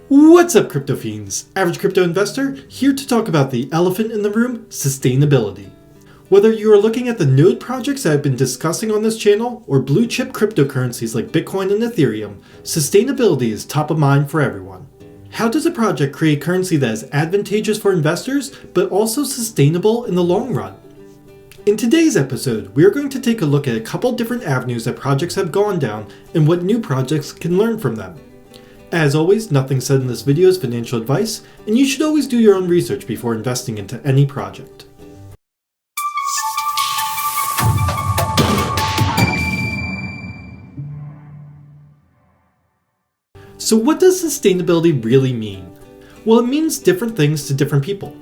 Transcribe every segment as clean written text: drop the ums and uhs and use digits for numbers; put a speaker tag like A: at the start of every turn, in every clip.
A: What's up, crypto fiends? Average crypto investor here to talk about the elephant in the room, sustainability. Whether you are looking at the node projects that I've been discussing on this channel or blue chip cryptocurrencies like Bitcoin and Ethereum, sustainability is top of mind for everyone. How does a project create currency that is advantageous for investors but also sustainable in the long run? In today's episode, we are going to take a look at a couple different avenues that projects have gone down and what new projects can learn from them. As always, nothing said in this video is financial advice, and you should always do your own research before investing into any project. So what does sustainability really mean? Well, it means different things to different people.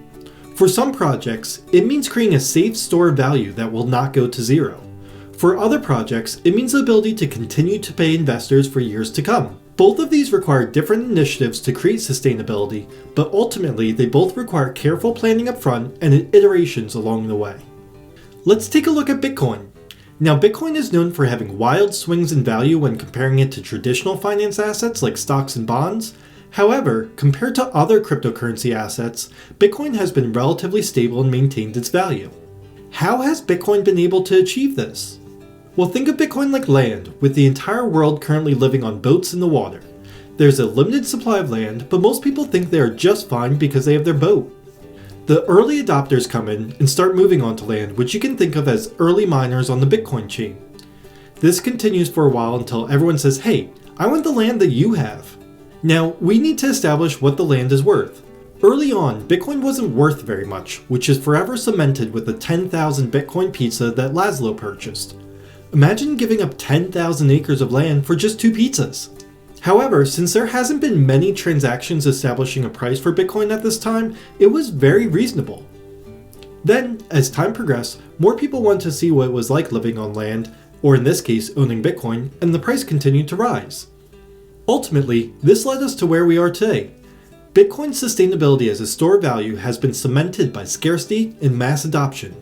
A: For some projects, it means creating a safe store of value that will not go to zero. For other projects, it means the ability to continue to pay investors for years to come. Both of these require different initiatives to create sustainability, but ultimately they both require careful planning up front and iterations along the way. Let's take a look at Bitcoin. Now, Bitcoin is known for having wild swings in value when comparing it to traditional finance assets like stocks and bonds. However, compared to other cryptocurrency assets, Bitcoin has been relatively stable and maintained its value. How has Bitcoin been able to achieve this? Well, think of Bitcoin like land, with the entire world currently living on boats in the water. There's a limited supply of land, but most people think they are just fine because they have their boat. The early adopters come in and start moving onto land, which you can think of as early miners on the Bitcoin chain. This continues for a while until everyone says, hey, I want the land that you have. Now, we need to establish what the land is worth. Early on, Bitcoin wasn't worth very much, which is forever cemented with the 10,000 Bitcoin pizza that Laszlo purchased. Imagine giving up 10,000 acres of land for just 2 pizzas. However, since there hasn't been many transactions establishing a price for Bitcoin at this time, it was very reasonable. Then, as time progressed, more people wanted to see what it was like living on land, or in this case, owning Bitcoin, and the price continued to rise. Ultimately, this led us to where we are today. Bitcoin's sustainability as a store of value has been cemented by scarcity and mass adoption.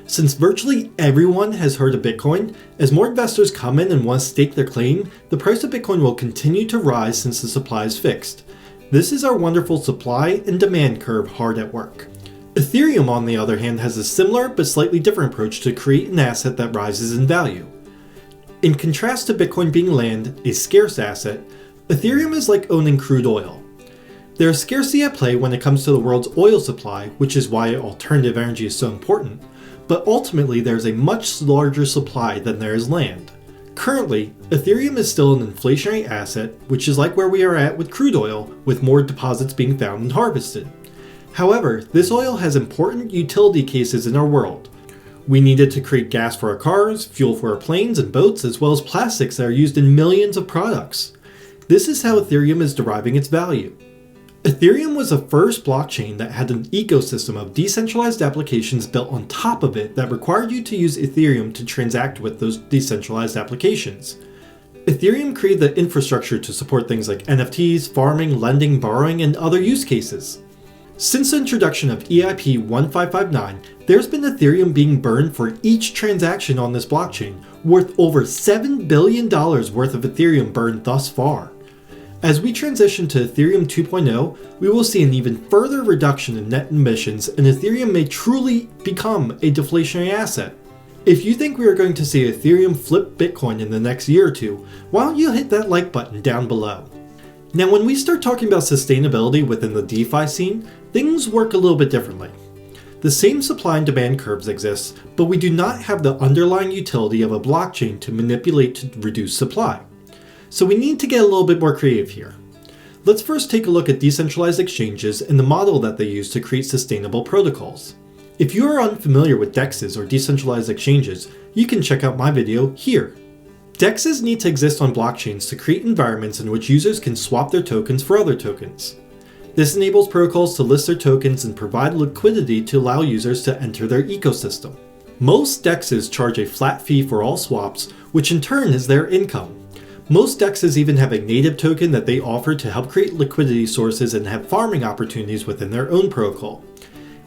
A: Since virtually everyone has heard of Bitcoin, as more investors come in and want to stake their claim, the price of Bitcoin will continue to rise since the supply is fixed. This is our wonderful supply and demand curve hard at work. Ethereum, on the other hand, has a similar but slightly different approach to create an asset that rises in value. In contrast to Bitcoin being land, a scarce asset, Ethereum is like owning crude oil. There is scarcity at play when it comes to the world's oil supply, which is why alternative energy is so important. But ultimately there's a much larger supply than there is land. Currently, Ethereum is still an inflationary asset, which is like where we are at with crude oil, with more deposits being found and harvested. However, this oil has important utility cases in our world. We need it to create gas for our cars, fuel for our planes and boats, as well as plastics that are used in millions of products. This is how Ethereum is deriving its value. Ethereum was the first blockchain that had an ecosystem of decentralized applications built on top of it that required you to use Ethereum to transact with those decentralized applications. Ethereum created the infrastructure to support things like NFTs, farming, lending, borrowing, and other use cases. Since the introduction of EIP 1559, there's been Ethereum being burned for each transaction on this blockchain, worth over $7 billion worth of Ethereum burned thus far. As we transition to Ethereum 2.0, we will see an even further reduction in net emissions, and Ethereum may truly become a deflationary asset. If you think we are going to see Ethereum flip Bitcoin in the next year or two, why don't you hit that like button down below? Now, when we start talking about sustainability within the DeFi scene, things work a little bit differently. The same supply and demand curves exist, but we do not have the underlying utility of a blockchain to manipulate to reduce supply. So we need to get a little bit more creative here. Let's first take a look at decentralized exchanges and the model that they use to create sustainable protocols. If you are unfamiliar with DEXs or decentralized exchanges, you can check out my video here. DEXs need to exist on blockchains to create environments in which users can swap their tokens for other tokens. This enables protocols to list their tokens and provide liquidity to allow users to enter their ecosystem. Most DEXs charge a flat fee for all swaps, which in turn is their income. Most DEXs even have a native token that they offer to help create liquidity sources and have farming opportunities within their own protocol.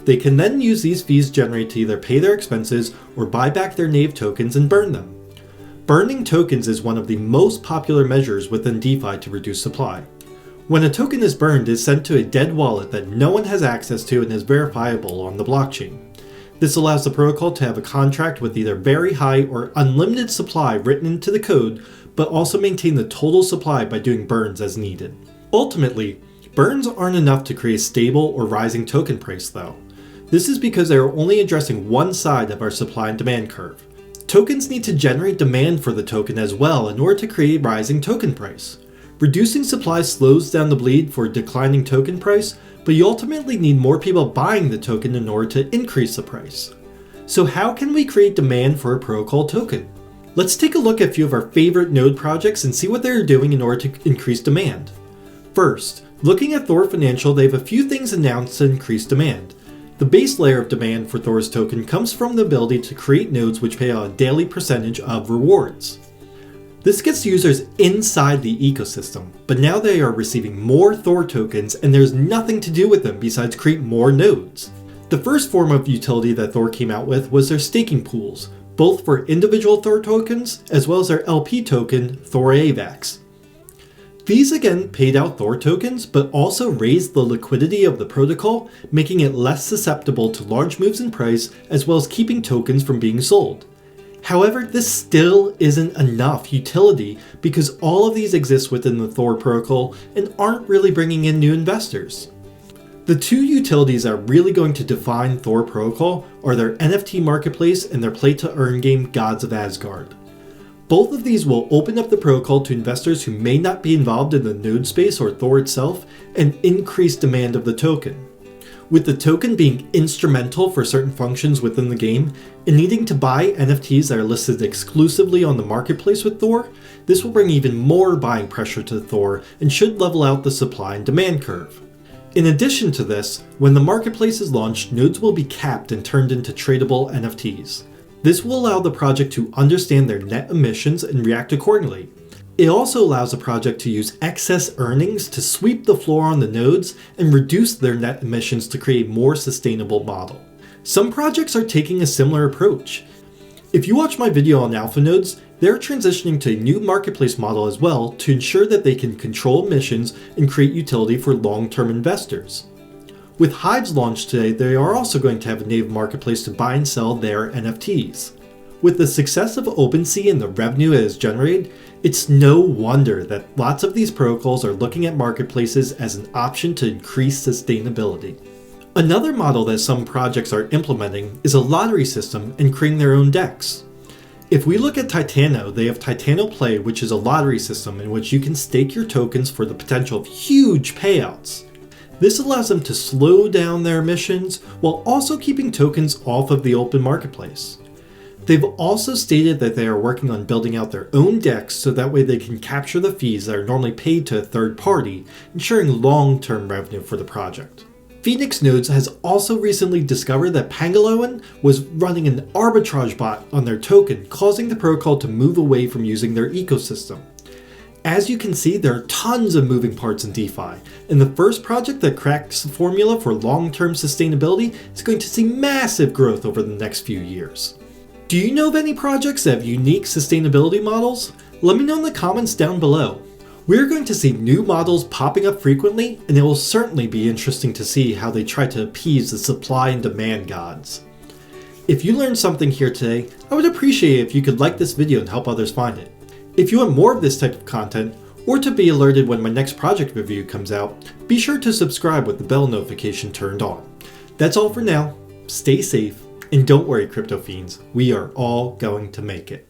A: They can then use these fees generated to either pay their expenses or buy back their native tokens and burn them. Burning tokens is one of the most popular measures within DeFi to reduce supply. When a token is burned, it's sent to a dead wallet that no one has access to and is verifiable on the blockchain. This allows the protocol to have a contract with either very high or unlimited supply written into the code, but also maintain the total supply by doing burns as needed. Ultimately, burns aren't enough to create a stable or rising token price though. This is because they are only addressing one side of our supply and demand curve. Tokens need to generate demand for the token as well in order to create a rising token price. Reducing supply slows down the bleed for a declining token price, but you ultimately need more people buying the token in order to increase the price. So how can we create demand for a protocol token? Let's take a look at a few of our favorite node projects and see what they're doing in order to increase demand. First, looking at Thor Financial, they have a few things announced to increase demand. The base layer of demand for Thor's token comes from the ability to create nodes which pay out a daily percentage of rewards. This gets users inside the ecosystem, but now they are receiving more Thor tokens and there's nothing to do with them besides create more nodes. The first form of utility that Thor came out with was their staking pools, both for individual Thor tokens as well as their LP token, Thor AVAX. These again paid out Thor tokens, but also raised the liquidity of the protocol, making it less susceptible to large moves in price as well as keeping tokens from being sold. However, this still isn't enough utility because all of these exist within the Thor protocol and aren't really bringing in new investors. The two utilities that are really going to define Thor protocol are their NFT marketplace and their play-to-earn game Gods of Asgard. Both of these will open up the protocol to investors who may not be involved in the node space or Thor itself and increase demand of the token. With the token being instrumental for certain functions within the game and needing to buy NFTs that are listed exclusively on the marketplace with Thor, this will bring even more buying pressure to Thor and should level out the supply and demand curve. In addition to this, when the marketplace is launched, nodes will be capped and turned into tradable NFTs. This will allow the project to understand their net emissions and react accordingly. It also allows the project to use excess earnings to sweep the floor on the nodes and reduce their net emissions to create a more sustainable model. Some projects are taking a similar approach. If you watch my video on alpha nodes, they're transitioning to a new marketplace model as well to ensure that they can control emissions and create utility for long-term investors. With Hive's launch today, they are also going to have a native marketplace to buy and sell their NFTs. With the success of OpenSea and the revenue it has generated, it's no wonder that lots of these protocols are looking at marketplaces as an option to increase sustainability. Another model that some projects are implementing is a lottery system and creating their own decks. If we look at Titano, they have Titano Play, which is a lottery system in which you can stake your tokens for the potential of huge payouts. This allows them to slow down their emissions while also keeping tokens off of the open marketplace. They've also stated that they are working on building out their own decks so that way they can capture the fees that are normally paid to a third party, ensuring long-term revenue for the project. Phoenix Nodes has also recently discovered that Pangolin was running an arbitrage bot on their token, causing the protocol to move away from using their ecosystem. As you can see, there are tons of moving parts in DeFi, and the first project that cracks the formula for long-term sustainability is going to see massive growth over the next few years. Do you know of any projects that have unique sustainability models? Let me know in the comments down below. We're going to see new models popping up frequently, and it will certainly be interesting to see how they try to appease the supply and demand gods. If you learned something here today, I would appreciate it if you could like this video and help others find it. If you want more of this type of content, or to be alerted when my next project review comes out, be sure to subscribe with the bell notification turned on. That's all for now. Stay safe. And don't worry, crypto fiends, we are all going to make it.